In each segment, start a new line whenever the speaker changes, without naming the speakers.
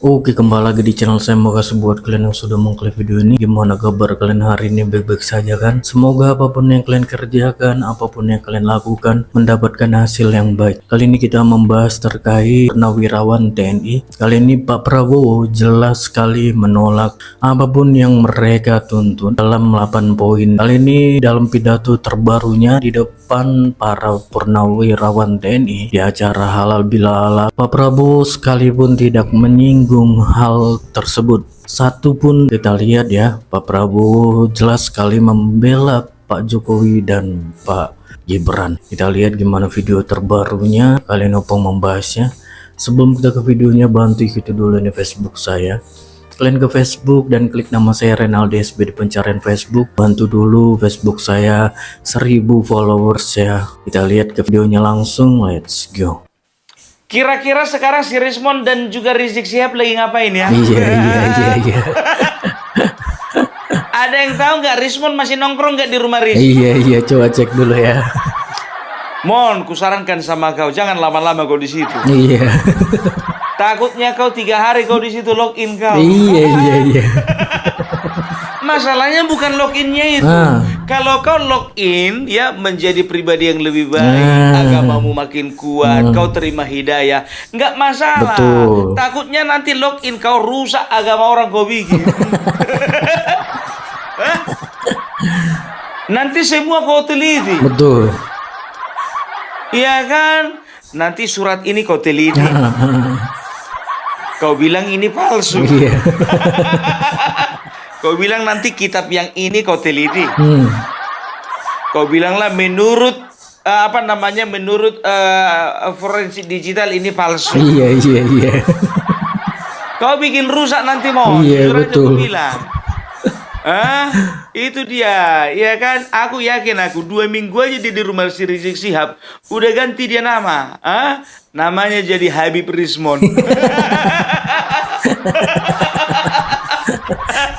Oke, kembali lagi di channel saya. Makasih buat kalian yang sudah mengklik video ini. Gimana kabar kalian hari ini? Baik-baik saja kan? Semoga apapun yang kalian kerjakan, apapun yang kalian lakukan, mendapatkan hasil yang baik. Kali ini kita membahas terkait purnawirawan TNI. Kali ini Pak Prabowo jelas sekali menolak apapun yang mereka tuntut dalam 8 poin. Kali ini dalam pidato terbarunya di depan para purnawirawan TNI di acara Halal Bihalal, Pak Prabowo sekalipun tidak menyinggung hal tersebut satupun. Kita lihat ya, Pak Prabowo jelas sekali membela Pak Jokowi dan Pak Gibran. Kita lihat gimana video terbarunya, kalian opong membahasnya. Sebelum kita ke videonya, bantu ikuti dulu nih Facebook saya. Kalian ke Facebook dan klik nama saya Renaldi SB di pencarian Facebook. Bantu dulu Facebook saya 1000 followers ya. Kita lihat ke videonya langsung, let's go.
Kira-kira sekarang si Rismon dan juga Rizik Syihab lagi ngapain ya?
Iya.
Ada yang tahu nggak Rismon masih nongkrong nggak di rumah Rizik?
Iya, coba cek dulu ya.
Mon, kusarankan sama kau jangan lama-lama kau di situ.
Iya.
Takutnya kau 3 hari kau di situ login kau.
Iya.
Masalahnya bukan loginnya itu. Kalau kau login ya menjadi pribadi yang lebih baik, agamamu makin kuat, kau terima hidayah, nggak masalah.
Betul.
Takutnya nanti login kau rusak agama orang kau bikin. Nanti semua kau teliti.
Betul.
Iya kan? Nanti surat ini kau teliti. Kau bilang ini palsu.
Iya.
Kau bilang nanti kitab yang ini kau teliti. Kau bilanglah menurut menurut forensik digital ini palsu.
Iya.
Kau bikin rusak nanti mau.
Iya,
Jujur aja
betul.
kau bilang. Itu dia, ya kan? Aku yakin 2 minggu aja dia di rumah si Rizik Syihab udah ganti dia nama. Namanya jadi Habib Rismon.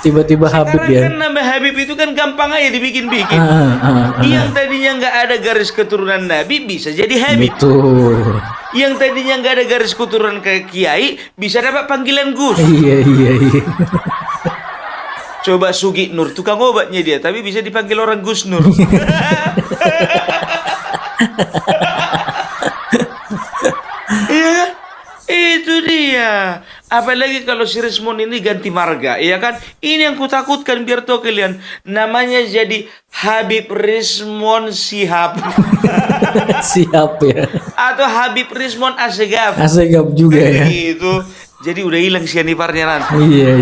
Tiba-tiba Habib ya.
Kan nama Habib itu kan gampang aja dibikin-bikin. Yang tadinya nggak ada garis keturunan Nabi bisa jadi Habib.
Betul.
Yang tadinya nggak ada garis keturunan ke Kiai bisa dapat panggilan Gus.
Iya.
Coba Sugi Nur, tukang obatnya dia, tapi bisa dipanggil orang Gus Nur. Iya, itu dia. Apalagi kalau si Rismon ini ganti marga, iya kan? Ini yang kutakutkan biar tahu kalian. Namanya jadi Habib Rismon Syihab.
Siap ya.
Atau Habib Rismon Assegaf.
Asegap juga ya.
Gitu. Jadi udah hilang sianiparnya nanti.
Iya.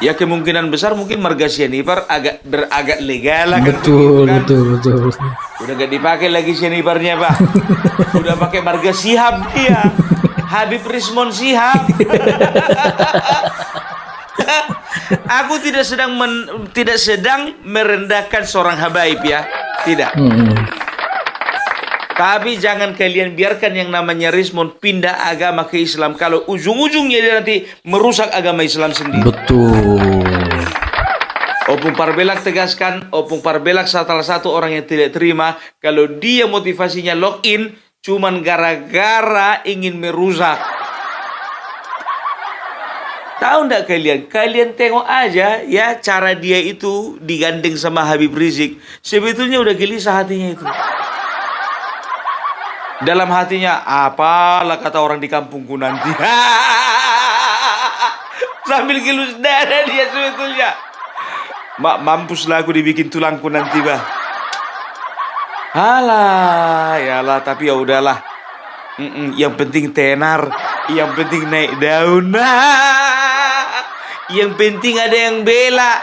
Ya kemungkinan besar mungkin marga sianipar agak legal lah kan.
Betul.
Udah gak dipakai lagi sianiparnya Pak. Udah pakai marga Syihab dia. Habib Rismon Syihab. Aku tidak sedang merendahkan seorang habaib ya. Tidak. Tapi jangan kalian biarkan yang namanya Rismon pindah agama ke Islam. Kalau ujung-ujungnya dia nanti merusak agama Islam sendiri.
Betul.
Opung Parbelak tegaskan, Opung Parbelak salah satu orang yang tidak terima kalau dia motivasinya login cuman gara-gara ingin merusak. Tahu ndak kalian? Kalian tengok aja ya cara dia itu digandeng sama Habib Rizik. Sebetulnya udah gelisah hatinya itu. Dalam hatinya, apalah kata orang di kampungku nanti. Sambil gelus dada dia sebetulnya. Mampuslah aku dibikin tulangku nanti, bah. Alah, yalah, tapi ya udahlah. Yang penting tenar, yang penting naik daun. Yang penting ada yang bela.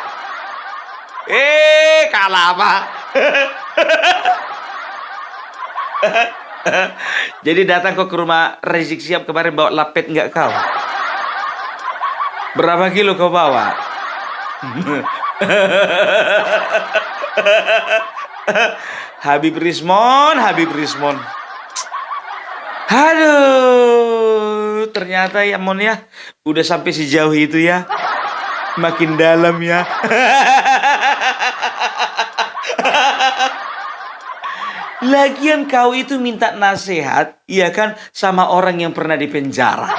Kalah apa? Jadi datang kok ke rumah Rizik Syihab kemarin bawa lapet nggak kau? Berapa kilo kau bawa? Habib Rismon. Aduh, ternyata ya Mon ya, udah sampai sejauh itu ya. Makin dalam ya. Lagian kau itu minta nasihat, ya kan, sama orang yang pernah dipenjara.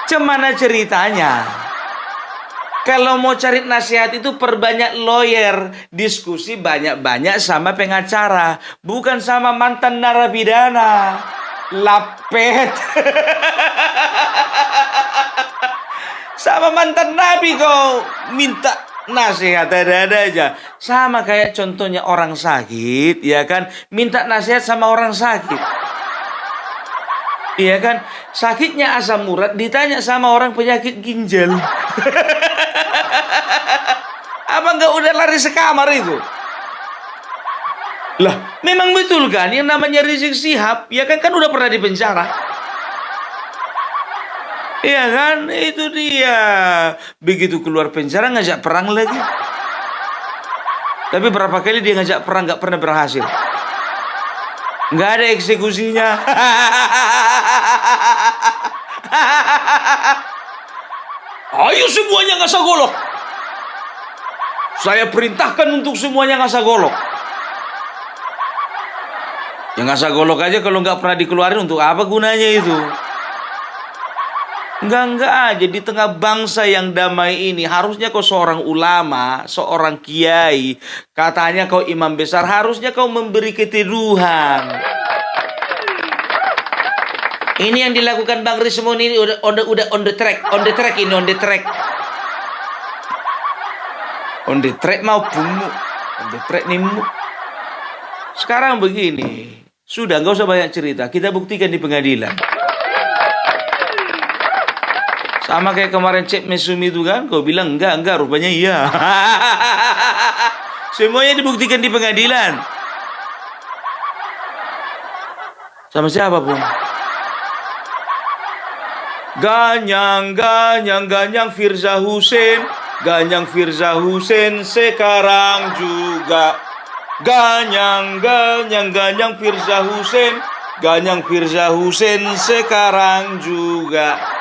Cemana ceritanya? Kalau mau cari nasihat itu perbanyak lawyer, diskusi banyak-banyak sama pengacara, bukan sama mantan narapidana. Lapet. Sama mantan napi kau minta nasihat ada-ada aja. Sama kayak contohnya orang sakit, ya kan? Minta nasihat sama orang sakit. Iya kan? Sakitnya asam urat ditanya sama orang penyakit ginjal. Apa nggak udah lari sekamar itu? Lah, memang betul kan yang namanya Rizik Syihab, ya kan udah pernah di penjara. Iya kan? Itu dia. Begitu keluar penjara ngajak perang lagi. Tapi berapa kali dia ngajak perang nggak pernah berhasil. Nggak ada eksekusinya. Ayo semuanya ngasah golok. Saya perintahkan untuk semuanya ngasah golok. Yang ngasah golok aja kalau nggak pernah dikeluarin, untuk apa gunanya itu? Enggak aja di tengah bangsa yang damai ini. Harusnya kau seorang ulama, seorang kiai, katanya kau imam besar, harusnya kau memberi keteduhan. Ini yang dilakukan Bang Rismon ini udah on the track ini, on the track. On the track mau bumu, on the track nih. Sekarang begini, sudah nggak usah banyak cerita, kita buktikan di pengadilan. Sama kayak kemarin Cep Mesumi itu kan, kau bilang enggak, rupanya iya. Semuanya dibuktikan di pengadilan. Sama siapa pun. Ganyang Firza Hussein. Ganyang Firza Hussein sekarang juga. Ganyang Firza Hussein. Ganyang Firza Hussein sekarang juga.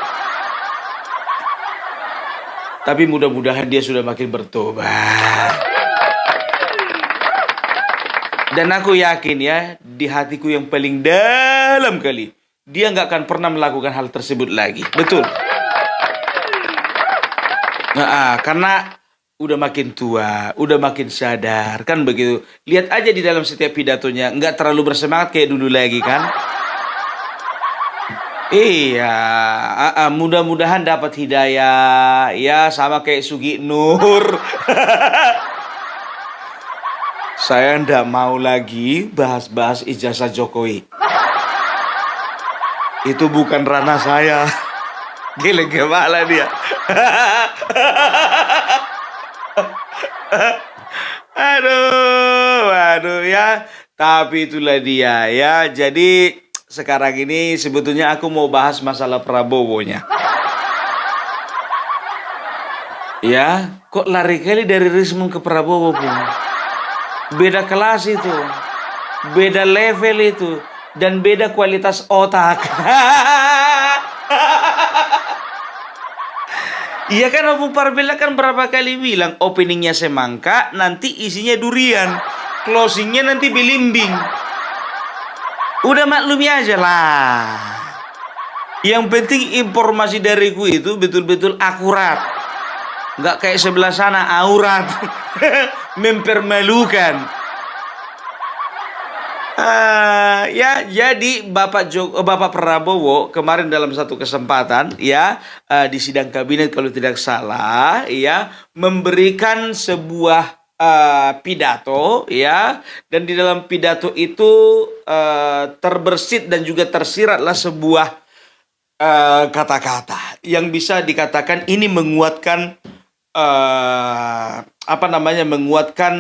Tapi mudah-mudahan dia sudah makin bertobat. Dan aku yakin ya, di hatiku yang paling dalam kali, dia nggak akan pernah melakukan hal tersebut lagi. Betul. Karena udah makin tua, udah makin sadar, kan begitu. Lihat aja di dalam setiap pidatonya, nggak terlalu bersemangat kayak dulu lagi kan. Iya, mudah-mudahan dapat hidayah, ya sama kayak Sugi Nur. Saya ndak mau lagi bahas-bahas ijazah Jokowi. Itu bukan ranah saya. Gila kepala dia. Aduh ya. Tapi itulah dia ya. Jadi sekarang ini sebetulnya aku mau bahas masalah Prabowo-nya. Ya, kok lari kali dari Rismon ke Prabowo pun. Beda kelas itu, beda level itu, dan beda kualitas otak. Iya kan, Opung Parbella kan berapa kali bilang openingnya semangka, nanti isinya durian, closingnya nanti belimbing. Udah maklumi aja lah. Yang penting informasi dariku itu betul-betul akurat. Nggak kayak sebelah sana aurat. Mempermalukan. Ya, jadi Bapak Prabowo kemarin dalam satu kesempatan ya di sidang kabinet kalau tidak salah ya memberikan sebuah pidato ya, dan di dalam pidato itu terbersit dan juga tersiratlah sebuah kata-kata yang bisa dikatakan ini menguatkan menguatkan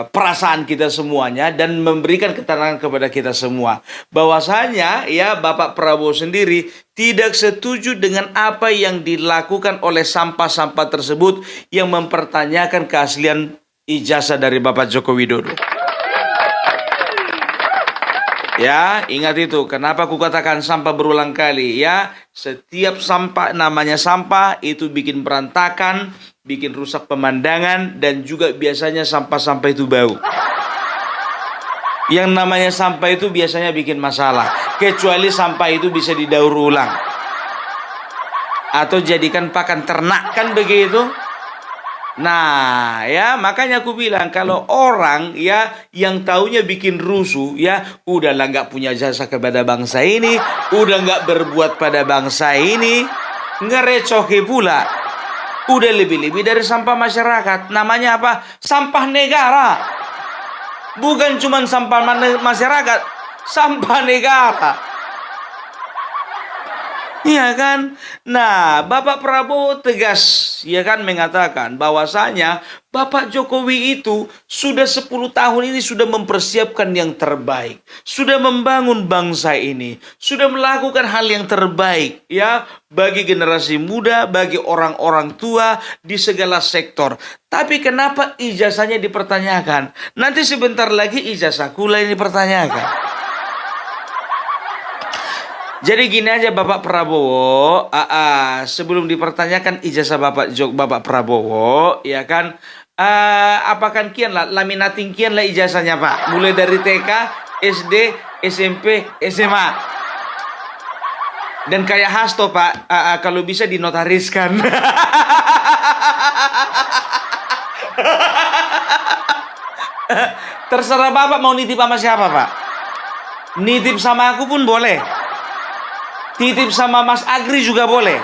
perasaan kita semuanya dan memberikan ketenangan kepada kita semua bahwasanya ya Bapak Prabowo sendiri tidak setuju dengan apa yang dilakukan oleh sampah-sampah tersebut yang mempertanyakan keaslian ijazah dari Bapak Joko Widodo. Ya, ingat itu. Kenapa aku katakan sampah berulang kali? Ya, setiap sampah, namanya sampah, itu bikin berantakan, bikin rusak pemandangan, dan juga biasanya sampah-sampah itu bau. Yang namanya sampah itu biasanya bikin masalah, kecuali sampah itu bisa didaur ulang. atau jadikan pakan ternak, kan begitu? Nah, ya makanya aku bilang kalau orang ya yang taunya bikin rusuh ya udahlah nggak punya jasa kepada bangsa ini, udah nggak berbuat pada bangsa ini, ngerecoki pula. Udah lebih-lebih dari sampah masyarakat. Namanya apa? Sampah negara. Bukan cuma sampah masyarakat, sampah negara. Iya kan? Nah, Bapak Prabowo tegas, ya kan, mengatakan bahwasanya Bapak Jokowi itu sudah 10 tahun ini sudah mempersiapkan yang terbaik, sudah membangun bangsa ini, sudah melakukan hal yang terbaik ya bagi generasi muda, bagi orang-orang tua di segala sektor. Tapi kenapa ijazahnya dipertanyakan? Nanti sebentar lagi ijazahku lah ini dipertanyakan. Jadi gini aja Bapak Prabowo, sebelum dipertanyakan ijazah Bapak Prabowo, ya kan, apakan kian lah, laminating kian lah ijazahnya Pak, mulai dari TK, SD, SMP, SMA, dan kayak Hasto Pak, kalau bisa dinotariskan. Terserah Bapak mau nitip sama siapa Pak, nitip sama aku pun boleh. Titip sama Mas Agri juga boleh.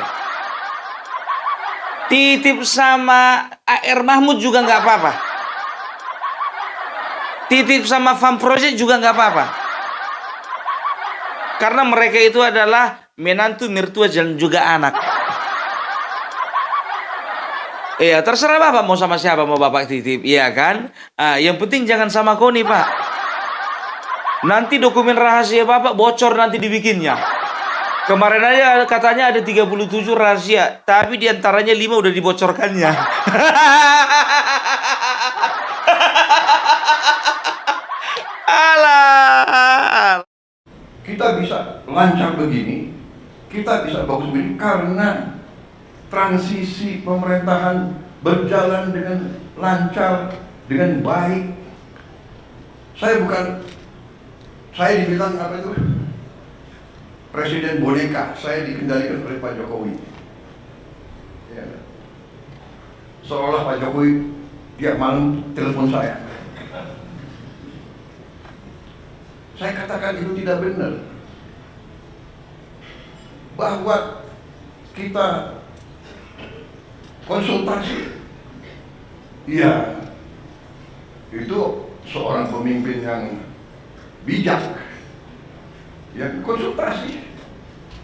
Titip sama AR Mahmud juga nggak apa-apa. Titip sama Farm Project juga nggak apa-apa. Karena mereka itu adalah menantu, mertua, dan juga anak. Iya, terserah Bapak mau sama siapa mau Bapak titip, iya kan? Yang penting jangan sama Koni Pak. Nanti dokumen rahasia Bapak bocor nanti dibikinnya. Kemarin aja katanya ada 37 rahasia, tapi diantaranya 5 udah dibocorkannya. Alah.
Kita bisa lancar begini, kita bisa bagus begini karena transisi pemerintahan berjalan dengan lancar, dengan baik. Saya dibilang apa itu? Presiden boneka, saya dikendalikan oleh Pak Jokowi. Ya. Seolah Pak Jokowi tiap malam telepon saya. Saya katakan itu tidak benar. Bahwa kita konsultasi. Iya. Itu seorang pemimpin yang bijak. Ya, konsultasi,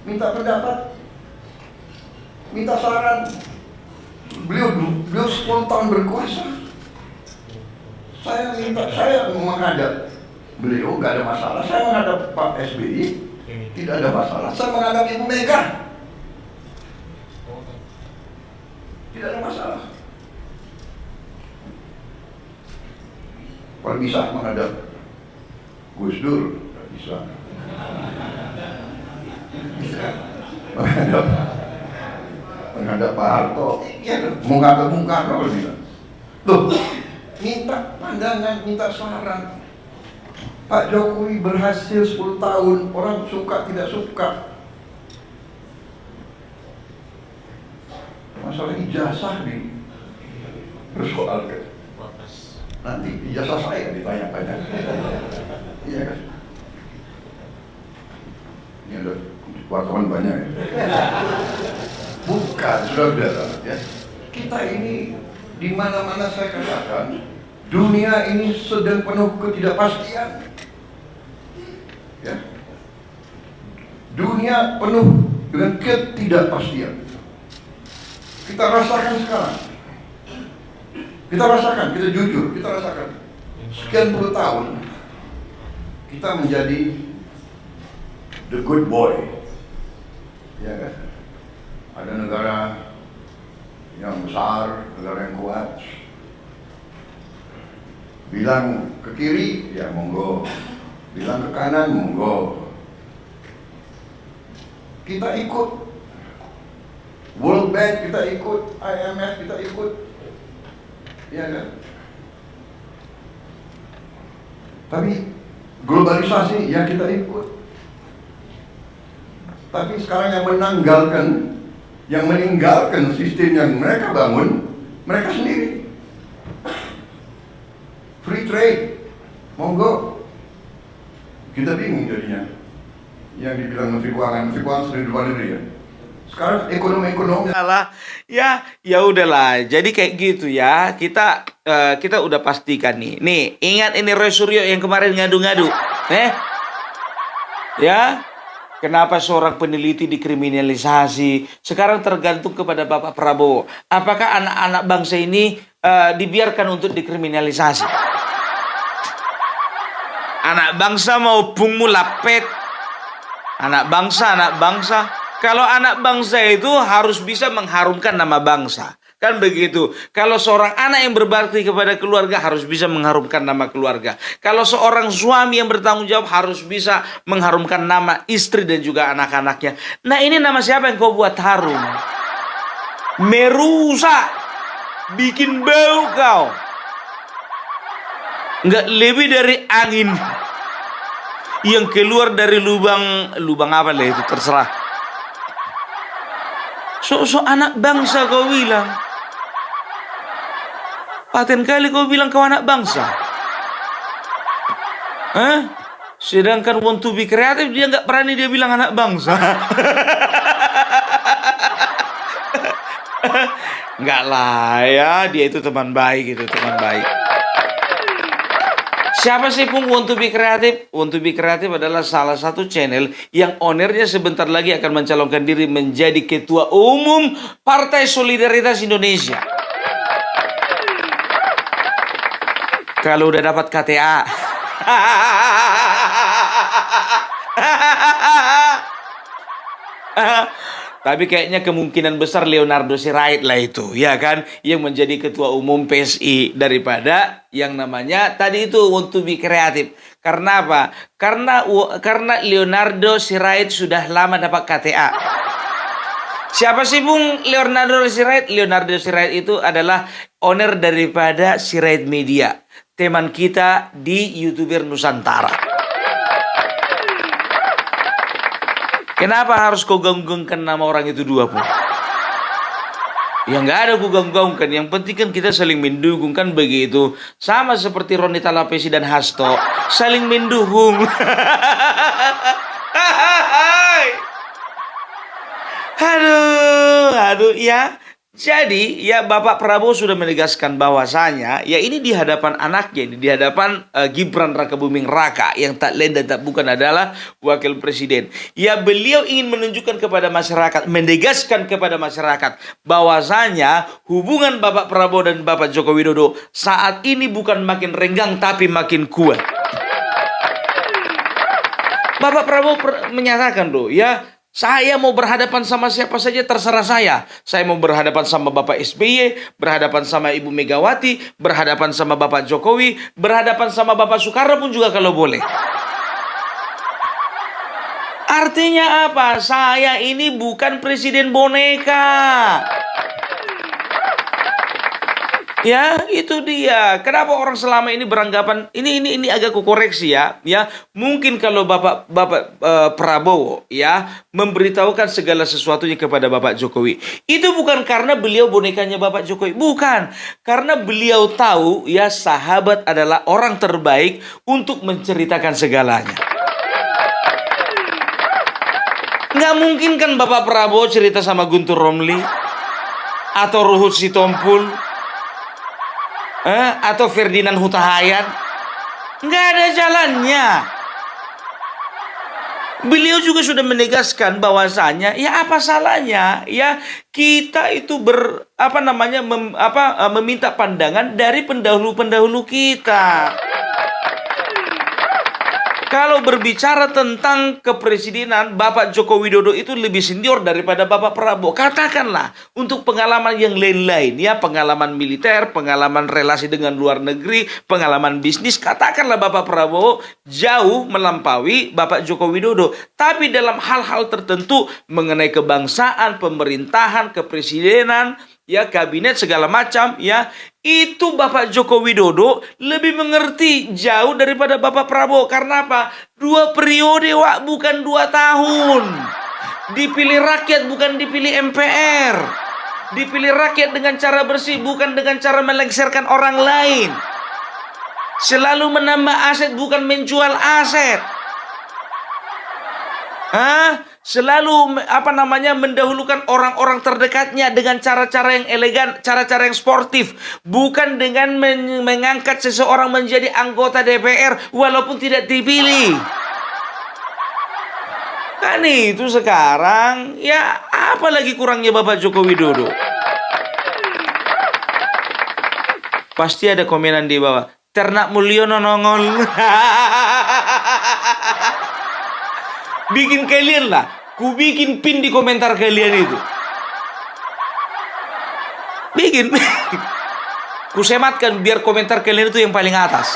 minta pendapat, minta saran. Beliau 10 tahun berkuasa. Saya menghadap beliau nggak ada masalah. Saya menghadap Pak SBY tidak ada masalah. Saya menghadap Ibu Mega tidak ada masalah. Kalau bisa menghadap Gus Dur, nggak bisa. menghadap Pak Harto, ya, menghadap Bung Karno bilang, loh, minta pandangan, minta saran. Pak Jokowi berhasil 10 tahun, orang suka tidak suka. Masalah ijazah dipersoalkan. Nanti ijazah saya ditanya-tanya. Iya kan? Ini ada wartawan banyak ya. Bukan, saudara, ya. Kita ini di mana-mana saya katakan, dunia ini sedang penuh ketidakpastian. Ya. Dunia penuh dengan ketidakpastian. Kita rasakan sekarang. Kita rasakan, kita jujur, kita rasakan. Sekian puluh tahun kita menjadi the good boy. Ya kan? Ada negara yang besar, negara yang kuat. Bilang ke kiri, ya monggo. Bilang ke kanan, monggo. Kita ikut World Bank, kita ikut IMF, kita ikut. Ya kan? Tapi globalisasi, ya kita ikut. Tapi sekarang yang menanggalkan yang meninggalkan sistem yang mereka bangun, mereka sendiri. Free trade, monggo. Kita bingung jadinya. Yang dibilang Menteri Keuangan sudah di luar negeri ya. Sekarang ekonomi
Salah. Ya udahlah. Jadi kayak gitu ya. Kita udah pastikan nih. Nih, ingat ini Roy Suryo yang kemarin ngadu-ngadu. Ya. Kenapa seorang peneliti dikriminalisasi? Sekarang tergantung kepada Bapak Prabowo. Apakah anak-anak bangsa ini dibiarkan untuk dikriminalisasi? Anak bangsa mau pungmu lapet. Anak bangsa. Kalau anak bangsa itu harus bisa mengharumkan nama bangsa. Kan begitu. Kalau seorang anak yang berbakti kepada keluarga harus bisa mengharumkan nama keluarga. Kalau seorang suami yang bertanggung jawab harus bisa mengharumkan nama istri dan juga anak-anaknya. Nah, ini nama siapa yang kau buat harum? Merusak. Bikin bau kau. Nggak lebih dari angin yang keluar dari lubang apa lah itu, terserah. So anak bangsa kau bilang. Paten kali kau bilang kau anak bangsa. Sedangkan want to be kreatif dia nggak berani dia bilang anak bangsa. Nggak lah ya, dia itu teman baik itu, teman baik. Siapa sih pun Want to be Kreatif? Want to be Kreatif adalah salah satu channel yang ownernya sebentar lagi akan mencalonkan diri menjadi Ketua Umum Partai Solidaritas Indonesia. Kalau udah dapat KTA. Tapi kayaknya kemungkinan besar Leonardo Sirait lah itu, ya kan, yang menjadi ketua umum PSI daripada yang namanya tadi itu Want to be Kreatif. Karena apa? Karena Leonardo Sirait sudah lama dapat KTA. Siapa sih Bung Leonardo Sirait? Leonardo Sirait itu adalah owner daripada Sirait Media, teman kita di YouTuber Nusantara. Kenapa harus kau gaung-gaungkan nama orang itu dua pun? Ya nggak ada kau gaung-gaungkan. Yang penting kan kita saling mendukung kan begitu. Sama seperti Ronita Lapesi dan Hasto. Saling mendukung. Aduh ya. Jadi ya Bapak Prabowo sudah menegaskan bahwasanya ya ini di hadapan anaknya, di hadapan Gibran Rakabuming Raka yang tak lain dan tak bukan adalah wakil presiden. Ya beliau ingin menunjukkan kepada masyarakat, menegaskan kepada masyarakat bahwasanya hubungan Bapak Prabowo dan Bapak Joko Widodo saat ini bukan makin renggang tapi makin kuat. Bapak Prabowo menyatakan loh ya, saya mau berhadapan sama siapa saja terserah saya. Saya mau berhadapan sama Bapak SBY, berhadapan sama Ibu Megawati, berhadapan sama Bapak Jokowi, berhadapan sama Bapak Soekarno pun juga kalau boleh. Artinya apa? Saya ini bukan presiden boneka. Ya, itu dia. Kenapa orang selama ini beranggapan ini agak kukoreksi ya. Ya, mungkin kalau Bapak Prabowo ya memberitahukan segala sesuatunya kepada Bapak Jokowi, itu bukan karena beliau bonekanya Bapak Jokowi, bukan. Karena beliau tahu ya sahabat adalah orang terbaik untuk menceritakan segalanya. Nggak mungkin kan Bapak Prabowo cerita sama Guntur Romli atau Ruhut Sitompul atau Ferdinand Huta Hayan. Nggak ada jalannya. Beliau juga sudah menegaskan bahwasanya ya apa salahnya ya kita itu meminta pandangan dari pendahulu-pendahulu kita. Kalau berbicara tentang kepresidenan, Bapak Joko Widodo itu lebih senior daripada Bapak Prabowo. Katakanlah, untuk pengalaman yang lain-lain, ya pengalaman militer, pengalaman relasi dengan luar negeri, pengalaman bisnis, katakanlah Bapak Prabowo jauh melampaui Bapak Joko Widodo. Tapi dalam hal-hal tertentu mengenai kebangsaan, pemerintahan, kepresidenan, ya kabinet segala macam, ya itu Bapak Joko Widodo lebih mengerti jauh daripada Bapak Prabowo. Karena apa? 2 periode, Wak, bukan 2 tahun. Dipilih rakyat bukan dipilih MPR. Dipilih rakyat dengan cara bersih, bukan dengan cara melengsarkan orang lain. Selalu menambah aset, bukan menjual aset. Selalu mendahulukan orang-orang terdekatnya dengan cara-cara yang elegan, cara-cara yang sportif, bukan dengan mengangkat seseorang menjadi anggota DPR walaupun tidak dipilih. Kan itu sekarang, ya apa lagi kurangnya Bapak Joko Widodo? Pasti ada komenan di bawah. Ternak Mulyono nongol. Bikin kalian lah. Ku bikin pin di komentar kalian itu. Bikin. Ku sematkan biar komentar kalian itu yang paling atas.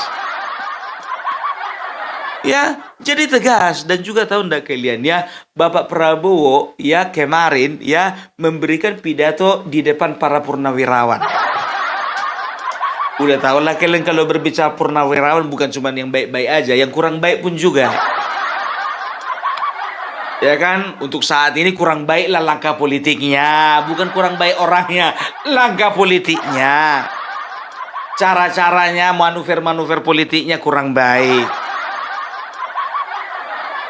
Ya, jadi tegas. Dan juga tahu enggak kalian ya, Bapak Prabowo ya kemarin ya memberikan pidato di depan para purnawirawan. Udah tahu lah kalian kalau berbicara purnawirawan bukan cuma yang baik-baik aja, yang kurang baik pun juga. Ya kan, untuk saat ini kurang baik lah langkah politiknya, bukan kurang baik orangnya, langkah politiknya. Cara-caranya, manuver-manuver politiknya kurang baik.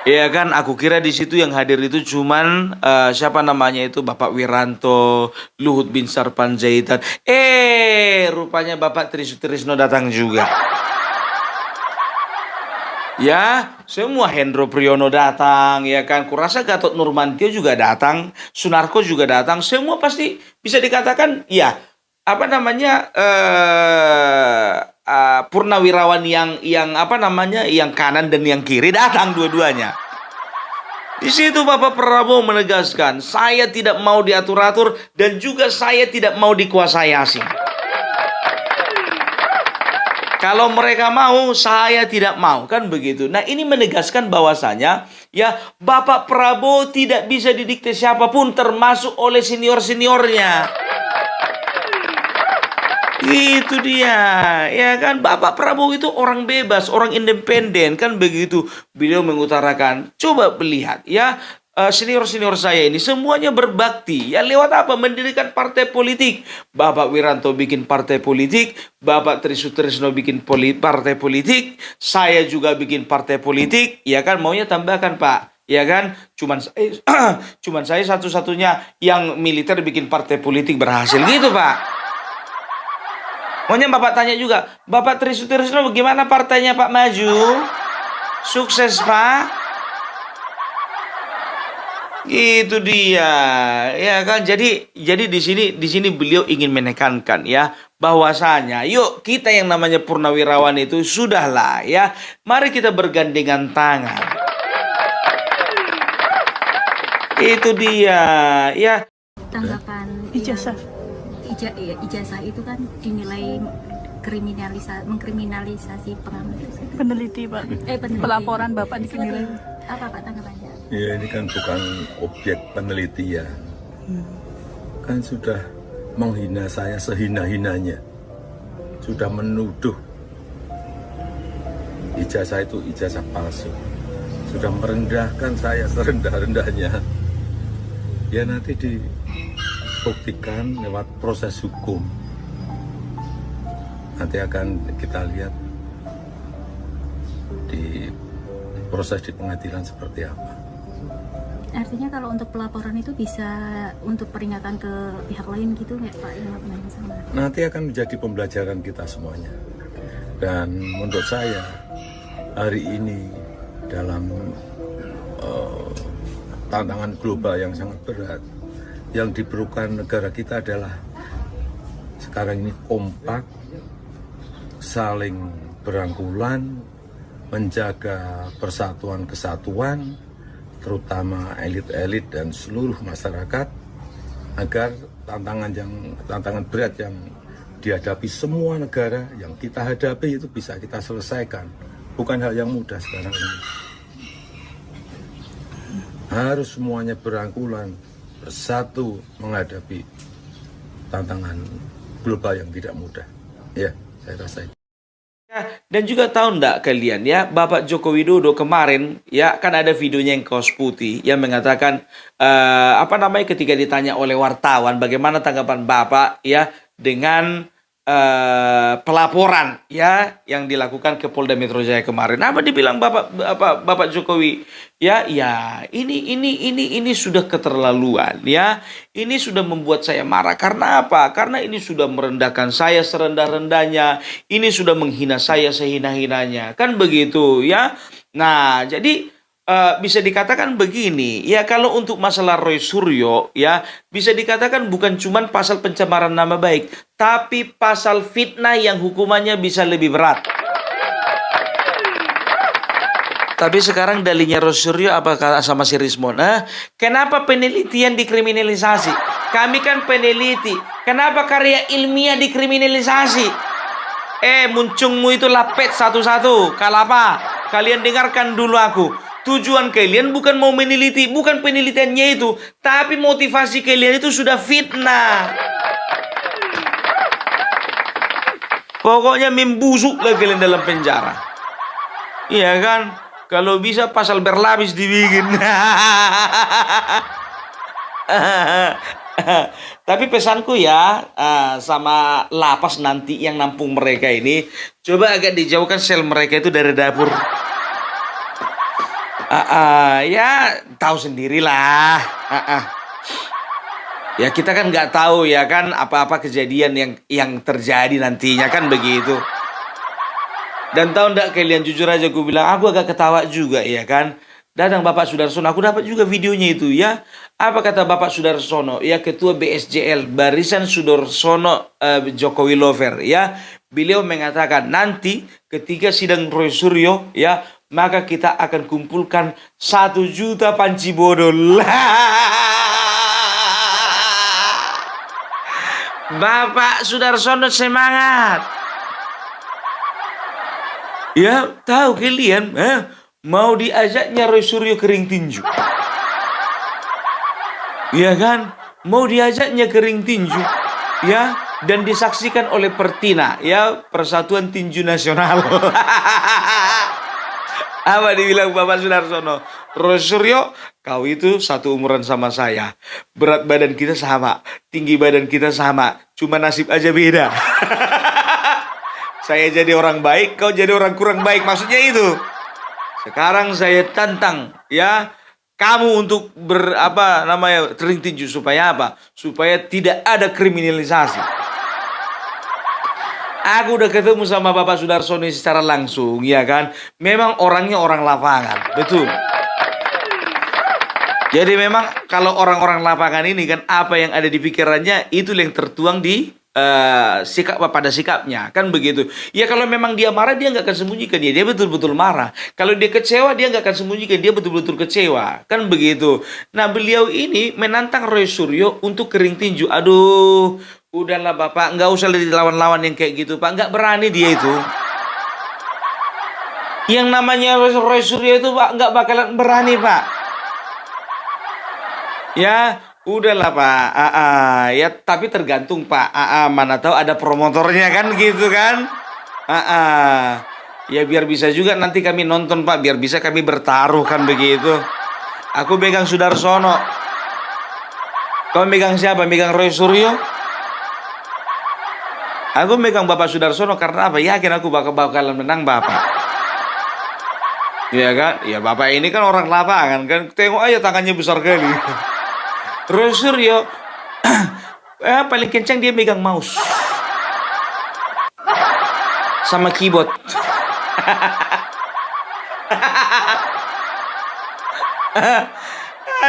Ya kan, aku kira di situ yang hadir itu cuman siapa namanya itu Bapak Wiranto, Luhut Binsar Panjaitan. Rupanya Bapak Trisno datang juga. Ya, semua Hendro Priyono datang, ya kan. Kurasa Gatot Nurmantio juga datang, Sunarko juga datang. Semua pasti bisa dikatakan, ya, purnawirawan yang kanan dan yang kiri datang dua-duanya. Di situ Bapak Prabowo menegaskan, saya tidak mau diatur-atur dan juga saya tidak mau dikuasai asing. Kalau mereka mau, saya tidak mau, kan begitu. Nah, ini menegaskan bahwasanya ya Bapak Prabowo tidak bisa didikte siapapun, termasuk oleh senior-seniornya. Itu dia, ya kan. Bapak Prabowo itu orang bebas, orang independen, kan begitu. Beliau mengutarakan, coba lihat ya, senior-senior saya ini semuanya berbakti. Ya lewat apa? Mendirikan partai politik. Bapak Wiranto bikin partai politik, Bapak Trisno bikin partai politik, saya juga bikin partai politik. Ya kan, maunya tambahkan Pak. Ya kan, cuman saya satu-satunya yang militer bikin partai politik berhasil gitu Pak. Maunya Bapak tanya juga, Bapak Trisno bagaimana partainya Pak maju? Sukses Pak? Itu dia, ya kan. Jadi di sini beliau ingin menekankan ya bahwasanya yuk kita yang namanya purnawirawan itu sudahlah ya, mari kita bergandengan tangan. Itu dia ya.
Tanggapan ijazah itu kan dinilai mengkriminalisasi
peneliti Pak.
Peneliti.
Pelaporan Bapak dinilai.
Apa Pak tanggapannya?
Ya ini kan bukan objek peneliti ya. Kan sudah menghina saya sehina-hinanya. Sudah menuduh ijazah itu ijazah palsu. Sudah merendahkan saya serendah-rendahnya. Ya nanti dibuktikan lewat proses hukum. Nanti akan kita lihat di proses di pengadilan seperti apa.
Artinya kalau untuk pelaporan itu bisa untuk peringatan ke pihak lain gitu nggak Pak? Yang sama?
Nanti akan menjadi pembelajaran kita semuanya. Dan menurut saya hari ini dalam tantangan global yang sangat berat, yang diperlukan negara kita adalah sekarang ini kompak, saling berangkulan, menjaga persatuan kesatuan, terutama elit-elit dan seluruh masyarakat, agar tantangan berat yang dihadapi semua negara yang kita hadapi itu bisa kita selesaikan. Bukan hal yang mudah sekarang ini. Harus semuanya berangkulan, bersatu menghadapi tantangan global yang tidak mudah. Ya, saya rasa itu.
Dan juga tahu enggak kalian ya, Bapak Joko Widodo kemarin ya kan ada videonya yang kaos putih yang mengatakan apa namanya ketika ditanya oleh wartawan bagaimana tanggapan Bapak ya dengan pelaporan ya yang dilakukan ke Polda Metro Jaya kemarin. Apa dibilang Bapak Jokowi? Ya, ini sudah keterlaluan ya. Ini sudah membuat saya marah. Karena apa? Karena ini sudah merendahkan saya serendah-rendahnya. Ini sudah menghina saya sehina-hinanya. Kan begitu ya. Nah, jadi bisa dikatakan begini, ya kalau untuk masalah Roy Suryo, ya bisa dikatakan bukan cuma pasal pencemaran nama baik, tapi pasal fitnah yang hukumannya bisa lebih berat. Tapi sekarang dalihnya Roy Suryo apa sama si Rismon? Kenapa penelitian dikriminalisasi? Kami kan peneliti. Kenapa karya ilmiah dikriminalisasi? Muncungmu itu lapet satu-satu. Kalapa? Kalian dengarkan dulu aku. Tujuan kalian bukan mau meneliti, bukan penelitiannya itu, tapi motivasi kalian itu sudah fitnah. Pokoknya membusuklah kalian dalam penjara. Iya kan? Kalau bisa pasal berlapis dibikin. Tapi pesanku ya sama lapas nanti yang nampung mereka ini, coba agak dijauhkan sel mereka itu dari dapur. Ya tahu sendirilah. Ya kita kan nggak tahu ya kan apa-apa kejadian yang terjadi nantinya kan begitu. Dan tahu nggak kalian jujur aja gue bilang aku agak ketawa juga ya kan. Dadang Bapak Sudarsono, aku dapat juga videonya itu ya. Apa kata Bapak Sudarsono? Ya Ketua BSJL Barisan Sudarsono Jokowi Lover ya. Beliau mengatakan nanti ketika sidang Roy Suryo ya, maka kita akan kumpulkan 1 juta panci bodol. Bapak Sudarsono semangat. Ya, tahu kalian, mau diajaknya Roy Suryo kering tinju. Ya kan? Mau diajaknya kering tinju. Ya, dan disaksikan oleh Pertina, ya, Persatuan Tinju Nasional. Apa dibilang Bapak Sudarsono? Roy Suryo, kau itu satu umuran sama saya. Berat badan kita sama, tinggi badan kita sama, cuma nasib aja beda. Saya jadi orang baik, kau jadi orang kurang baik. Maksudnya itu. Sekarang saya tantang ya kamu untuk kering tinju supaya apa? Supaya tidak ada kriminalisasi. Aku udah ketemu sama Bapak Sudarsono secara langsung, ya kan? Memang orangnya orang lapangan, betul. Jadi memang kalau orang-orang lapangan ini kan apa yang ada di pikirannya itu yang tertuang di pada sikapnya, kan begitu. Ya kalau memang dia marah dia nggak akan sembunyikan, dia betul-betul marah. Kalau dia kecewa dia nggak akan sembunyikan, dia betul-betul kecewa, kan begitu. Nah beliau ini menantang Roy Suryo untuk kering tinju. Aduh, udahlah Bapak, nggak usah lawan-lawan yang kayak gitu Pak, nggak berani dia itu. Yang namanya Roy Suryo itu Pak nggak bakalan berani Pak. Ya. Udahlah Pak, ya tapi tergantung Pak, mana tahu ada promotornya kan gitu kan, ya biar bisa juga nanti kami nonton Pak, biar bisa kami bertaruh kan begitu. Aku pegang Sudarsono, kau megang siapa? Megang Roy Suryo? Aku megang Bapak Sudarsono karena apa? Yakin aku bakalan menang Bapak. Iya kan? Ya Bapak ini kan orang lapangan kan, tengok aja tangannya besar kali. Roy Suryo paling kencang dia megang mouse sama keyboard.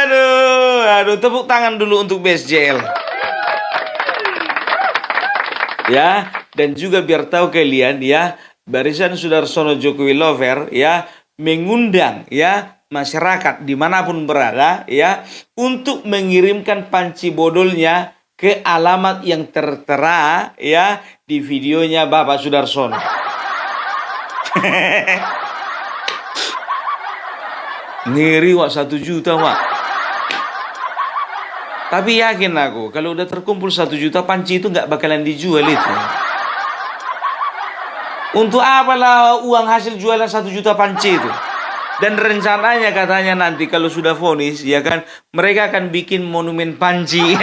Aduh, tepuk tangan dulu untuk BSJL. Ya, dan juga biar tahu kalian ya, Barisan Sudarsono Jokowi Lover ya mengundang ya masyarakat dimanapun berada ya untuk mengirimkan panci bodolnya ke alamat yang tertera ya di videonya Bapak Sudarsono. Ngeri wak 1 juta wak. Tapi yakin aku kalau udah terkumpul 1 juta panci itu nggak bakalan dijual itu. Untuk apalah uang hasil jualan 1 juta panci itu? Dan rencananya katanya nanti kalau sudah vonis, ya kan, mereka akan bikin monumen panci.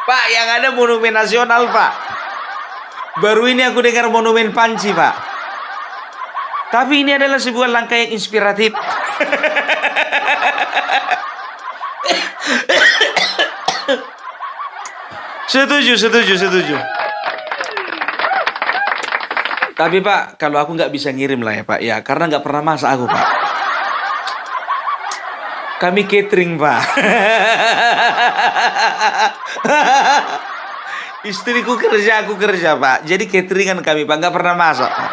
Pak, yang ada monumen nasional, Pak. Baru ini aku dengar monumen panci, Pak. Tapi ini adalah sebuah langkah yang inspiratif. Setuju. Tapi Pak, kalau aku nggak bisa ngirim lah ya Pak, ya karena nggak pernah masak aku Pak. Kami catering Pak. Istriku kerja, aku kerja Pak. Jadi cateringan kami Pak, nggak pernah masak Pak.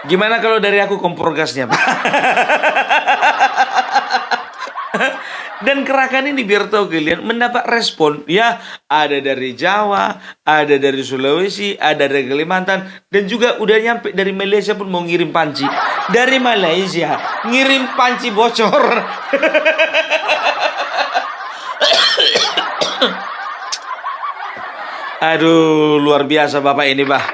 Gimana kalau dari aku kompor gasnya Pak? Dan gerakan ini biar tahu kalian mendapat respon ya, ada dari Jawa, ada dari Sulawesi, ada dari Kalimantan, dan juga udah nyampe dari Malaysia pun mau ngirim panci. Dari Malaysia ngirim panci bocor. Aduh, luar biasa Bapak ini Pak.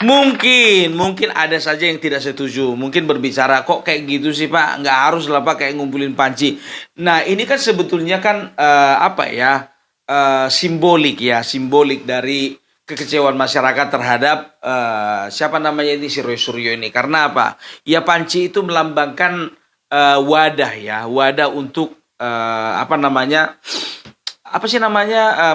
Mungkin ada saja yang tidak setuju. Mungkin berbicara, kok kayak gitu sih Pak? Nggak harus lah Pak kayak ngumpulin panci. Nah ini kan sebetulnya kan simbolik ya. Simbolik dari kekecewaan masyarakat terhadap siapa namanya ini si Roy Suryo ini. Karena apa? Ya panci itu melambangkan wadah ya. Wadah untuk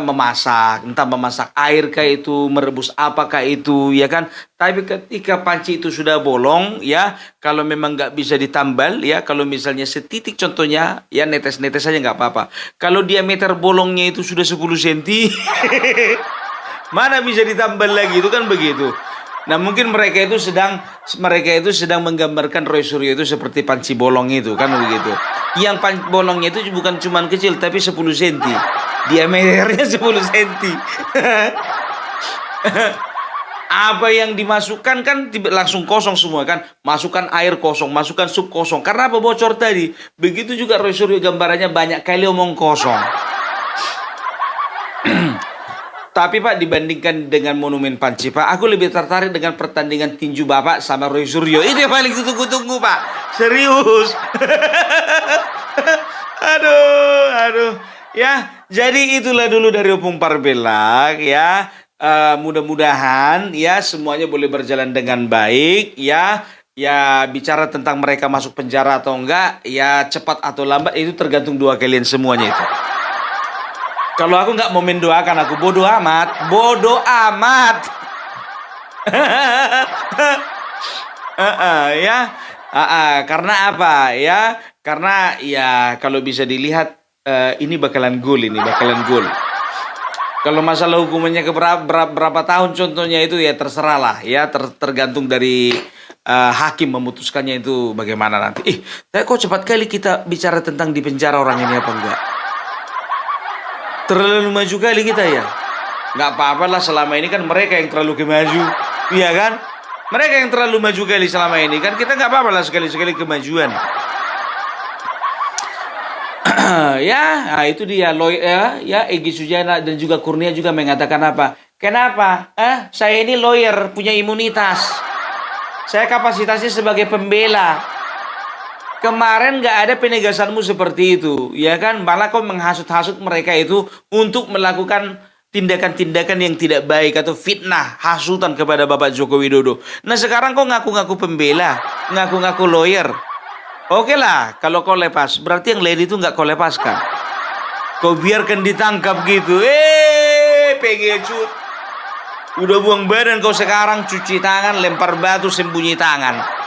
memasak, entah memasak air kah itu, merebus apakah itu, ya kan. Tapi ketika panci itu sudah bolong, ya, kalau memang nggak bisa ditambal, ya, kalau misalnya setitik contohnya, ya netes-netes saja nggak apa-apa. Kalau diameter bolongnya itu sudah 10 cm, mana bisa ditambal lagi, itu kan begitu. Nah mungkin mereka itu sedang menggambarkan Roy Suryo itu seperti panci bolong itu kan begitu. Yang panci bolongnya itu bukan cuma kecil tapi 10 cm. Diameternya 10 cm. Apa yang dimasukkan kan langsung kosong semua kan. Masukkan air kosong, masukkan sup kosong. Karena apa? Bocor tadi. Begitu juga Roy Suryo gambarannya banyak kali omong kosong. Tapi Pak, dibandingkan dengan monumen panci Pak, aku lebih tertarik dengan pertandingan tinju Bapak sama Roy Suryo. Itu yang paling ditunggu-tunggu Pak. Serius. Aduh. Ya, jadi itulah dulu dari Opung Parbelak ya. Mudah-mudahan ya semuanya boleh berjalan dengan baik ya. Ya bicara tentang mereka masuk penjara atau enggak, ya cepat atau lambat itu tergantung doa kalian semuanya itu. Kalau aku nggak mau mendoakan, aku bodoh amat. Karena apa ya? Karena ya kalau bisa dilihat ini bakalan gol. Kalau masalah hukumannya berapa tahun contohnya itu ya terserah lah ya, tergantung dari hakim memutuskannya itu bagaimana nanti. Tapi kok cepat kali kita bicara tentang di penjara orang ini apa enggak? Terlalu maju kali kita ya. Nggak apa-apa lah, selama ini kan mereka yang terlalu maju, iya kan? Mereka yang terlalu maju kali selama ini kan, kita nggak apa-apa lah sekali-sekali kemajuan. Ya, nah itu dia lawyer ya Egy Sujana dan juga Kurnia juga mengatakan apa? Kenapa? Saya ini lawyer punya imunitas. Saya kapasitasnya sebagai pembela. Kemarin nggak ada penegasanmu seperti itu, ya kan? Malah kau menghasut-hasut mereka itu untuk melakukan tindakan-tindakan yang tidak baik atau fitnah, hasutan kepada Bapak Joko Widodo. Nah sekarang kau ngaku-ngaku pembela, ngaku-ngaku lawyer. Oke lah, kalau kau lepas, berarti yang lain itu nggak kau lepaskan. Kau biarkan ditangkap gitu. Pengecut. Udah buang badan kau sekarang, cuci tangan, lempar batu, sembunyi tangan.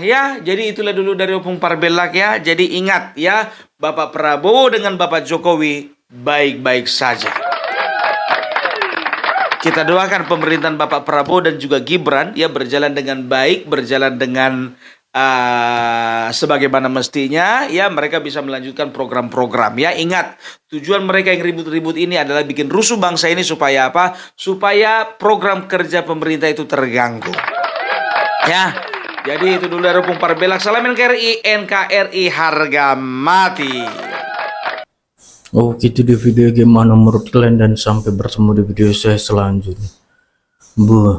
Ya, jadi itulah dulu dari Opung Parbelak ya. Jadi ingat ya, Bapak Prabowo dengan Bapak Jokowi baik-baik saja. Kita doakan pemerintahan Bapak Prabowo dan juga Gibran ya berjalan dengan baik, berjalan dengan sebagaimana mestinya ya, mereka bisa melanjutkan program-program ya. Ingat, tujuan mereka yang ribut-ribut ini adalah bikin rusuh bangsa ini supaya apa? Supaya program kerja pemerintah itu terganggu. Ya, jadi itu dulu dari Opung Parbelak. Salam NKRI, NKRI harga mati.
Oh gitu di video gimana menurut kalian, dan sampai bertemu di video saya selanjutnya. Buh.